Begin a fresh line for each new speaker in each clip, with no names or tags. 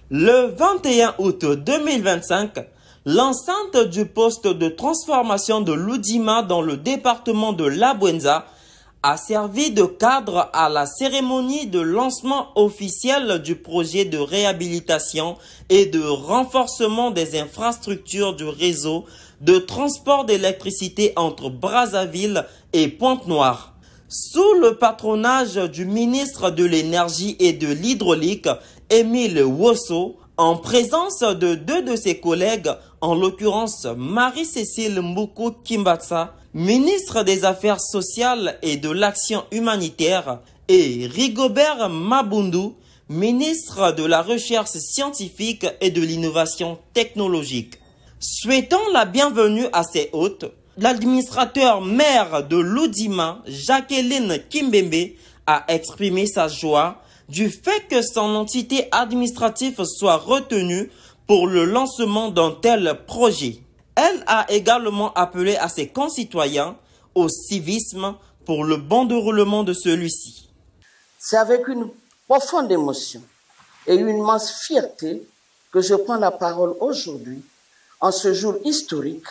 Le 21 août 2025, l'enceinte du poste de transformation de l'Oudima dans le département de l'Abwenza a servi de cadre à la cérémonie de lancement officiel du projet de réhabilitation et de renforcement des infrastructures du réseau de transport d'électricité entre Brazzaville et Pointe-Noire. Sous le patronage du ministre de l'Énergie et de l'Hydraulique, Émile Wosso, en présence de deux de ses collègues, en l'occurrence Marie-Cécile Mboukou Kimbatsa, ministre des Affaires sociales et de l'Action humanitaire, et Rigobert Mabundu, ministre de la Recherche scientifique et de l'innovation technologique. Souhaitant la bienvenue à ses hôtes, l'administrateur maire de l'Oudima, Jacqueline Kimbembe, a exprimé sa joie du fait que son entité administrative soit retenue pour le lancement d'un tel projet. Elle a également appelé à ses concitoyens au civisme pour le bon déroulement de celui-ci.
C'est avec une profonde émotion et une immense fierté que je prends la parole aujourd'hui en ce jour historique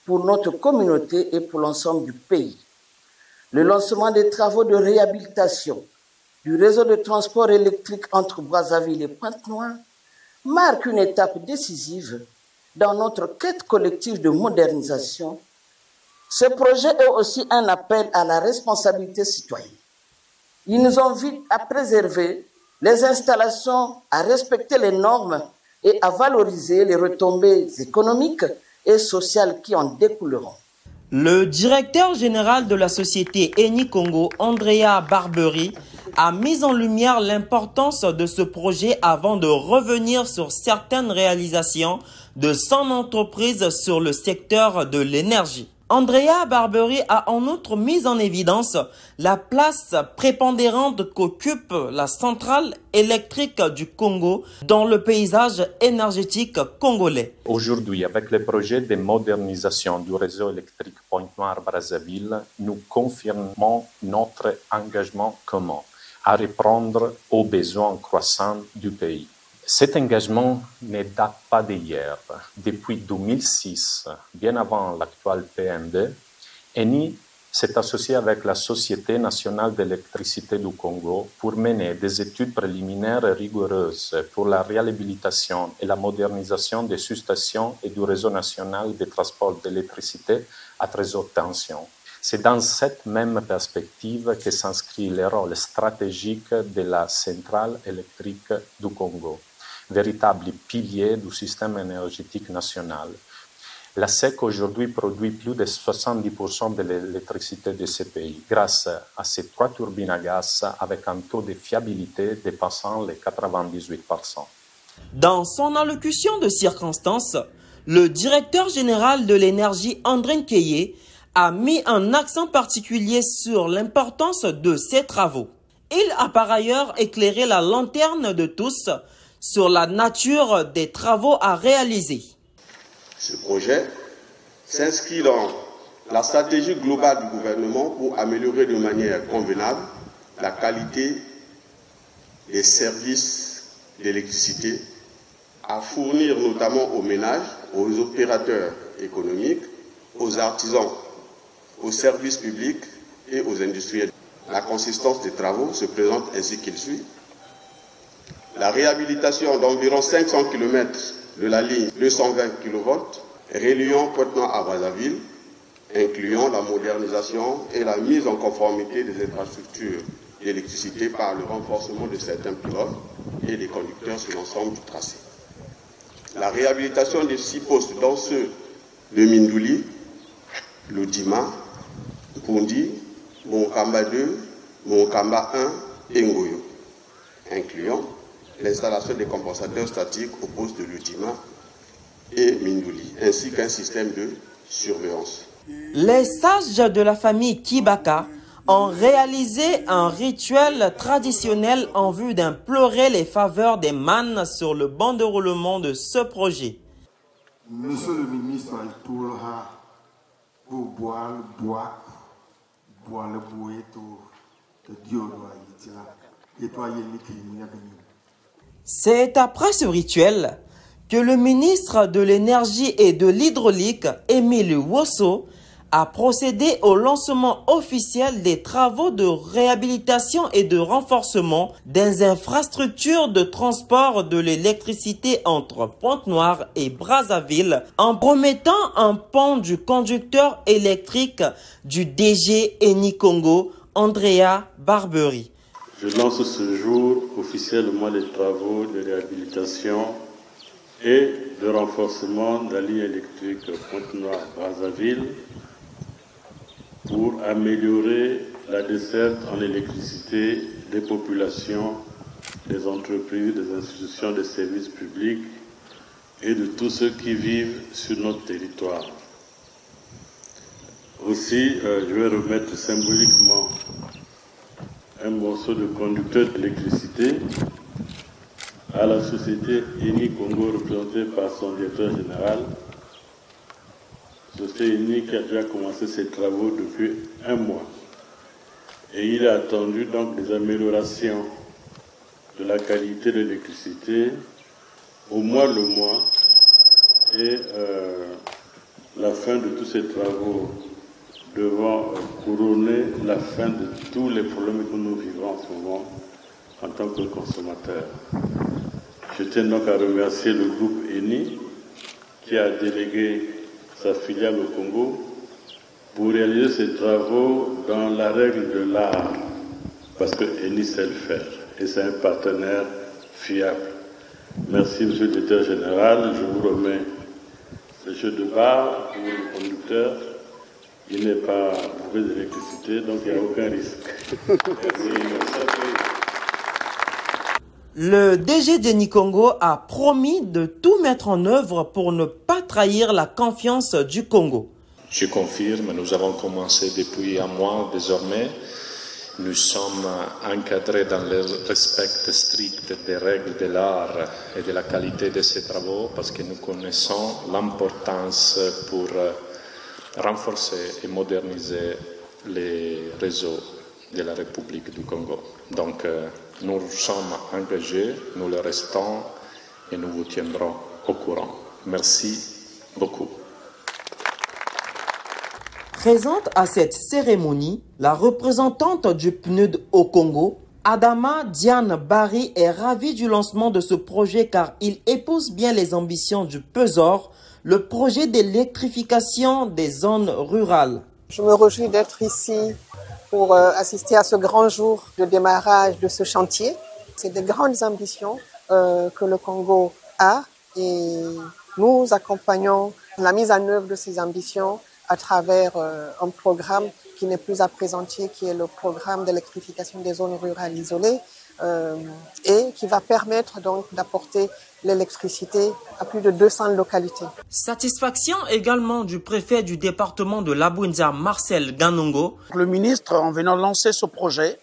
pour notre communauté et pour l'ensemble du pays. Le lancement des travaux de réhabilitation du réseau de transport électrique entre Brazzaville et Pointe-Noire marque une étape décisive dans notre quête collective de modernisation. Ce projet est aussi un appel à la responsabilité citoyenne. Il nous invite à préserver les installations, à respecter les normes et à valoriser les retombées économiques et sociales qui en découleront.
Le directeur général de la société Eni Congo, Andrea Barbery, a mis en lumière l'importance de ce projet avant de revenir sur certaines réalisations de son entreprise sur le secteur de l'énergie. Andrea Barbery a en outre mis en évidence la place prépondérante qu'occupe la centrale électrique du Congo dans le paysage énergétique congolais.
Aujourd'hui, avec le projet de modernisation du réseau électrique Pointe-Noire-Brazzaville, nous confirmons notre engagement commun à répondre aux besoins croissants du pays. Cet engagement ne date pas d'hier. Depuis 2006, bien avant l'actuel PM2, Eni s'est associé avec la Société nationale d'électricité du Congo pour mener des études préliminaires rigoureuses pour la réhabilitation et la modernisation des sous-stations et du réseau national de transport d'électricité à très haute tension. C'est dans cette même perspective que s'inscrit le rôle stratégique de la centrale électrique du Congo, véritable pilier du système énergétique national. La SEC aujourd'hui produit plus de 70% de l'électricité de ce pays grâce à ces 3 turbines à gaz avec un taux de fiabilité dépassant les 98%.
Dans son allocution de circonstance, le directeur général de l'énergie André Nkeye a mis un accent particulier sur l'importance de ces travaux. Il a par ailleurs éclairé la lanterne de tous sur la nature des travaux à réaliser.
Ce projet s'inscrit dans la stratégie globale du gouvernement pour améliorer de manière convenable la qualité des services d'électricité à fournir notamment aux ménages, aux opérateurs économiques, aux artisans, aux services publics et aux industriels. La consistance des travaux se présente ainsi qu'il suit. La réhabilitation d'environ 500 km de la ligne 220 kV reliant Pointe-Noire à Brazzaville, incluant la modernisation et la mise en conformité des infrastructures d'électricité par le renforcement de certains pylônes et des conducteurs sur l'ensemble du tracé. La réhabilitation des 6 postes dont ceux de Mindouli, l'Oudima, Pundi, Monkamba 2, Monkamba 1 et Ngoyo, incluant l'installation des compensateurs statiques au poste de l'Oudima et Mindouli, ainsi qu'un système de surveillance.
Les sages de la famille Kibaka ont réalisé un rituel traditionnel en vue d'implorer les faveurs des mânes sur le bon déroulement de ce projet.
Monsieur le ministre, pour boire le bois, boire le bois,
C'est après ce rituel que le ministre de l'Énergie et de l'Hydraulique, Émile Wosso, a procédé au lancement officiel des travaux de réhabilitation et de renforcement des infrastructures de transport de l'électricité entre Pointe-Noire et Brazzaville en promettant un pont du conducteur électrique du DG Eni Congo, Andrea Barbery.
Je lance ce jour officiellement les travaux de réhabilitation et de renforcement de la ligne électrique Pointe-Noire-Brazzaville pour améliorer la desserte en électricité des populations, des entreprises, des institutions de services publics et de tous ceux qui vivent sur notre territoire. Aussi, je vais remettre symboliquement un morceau de conducteur d'électricité à la société Eni Congo représentée par son directeur général. Société Eni qui a déjà commencé ses travaux depuis 1 mois. Et il a attendu donc des améliorations de la qualité de l'électricité au moins le mois et la fin de tous ces travaux devant couronner la fin de tous les problèmes que nous vivons en ce moment en tant que consommateurs. Je tiens donc à remercier le groupe Eni qui a délégué sa filiale au Congo pour réaliser ces travaux dans la règle de l'art, parce que Eni sait le faire et c'est un partenaire fiable. Merci, Monsieur le Directeur Général. Je vous remets le jeu de barre pour le conducteur. Il n'est pas bourré d'électricité, donc il n'y a aucun risque. Merci.
Le DG d'Eni Congo a promis de tout mettre en œuvre pour ne pas trahir la confiance du Congo.
Je confirme, nous avons commencé depuis 1 mois désormais. Nous sommes encadrés dans le respect strict des règles de l'art et de la qualité de ces travaux parce que nous connaissons l'importance pour renforcer et moderniser les réseaux de la République du Congo. Donc, nous sommes engagés, nous le restons et nous vous tiendrons au courant. Merci beaucoup.
Présente à cette cérémonie, la représentante du PNUD au Congo, Adama Diane Barry, est ravie du lancement de ce projet car il épouse bien les ambitions du PESOR, le projet d'électrification des zones rurales.
Je me réjouis d'être ici pour assister à ce grand jour de démarrage de ce chantier. C'est de grandes ambitions que le Congo a et nous accompagnons la mise en œuvre de ces ambitions à travers un programme qui n'est plus à présenter, qui est le programme d'électrification des zones rurales isolées et qui va permettre donc d'apporter l'électricité à plus de 200 localités.
Satisfaction également du préfet du département de l'Abouinza, Marcel Ganongo.
Le ministre, en venant lancer ce projet,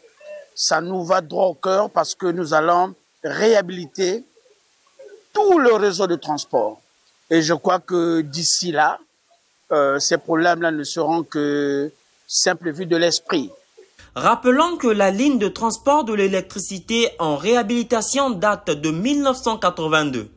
ça nous va droit au cœur parce que nous allons réhabiliter tout le réseau de transport. Et je crois que d'ici là, ces problèmes-là ne seront que simple vue de l'esprit.
Rappelons que la ligne de transport de l'électricité en réhabilitation date de 1982.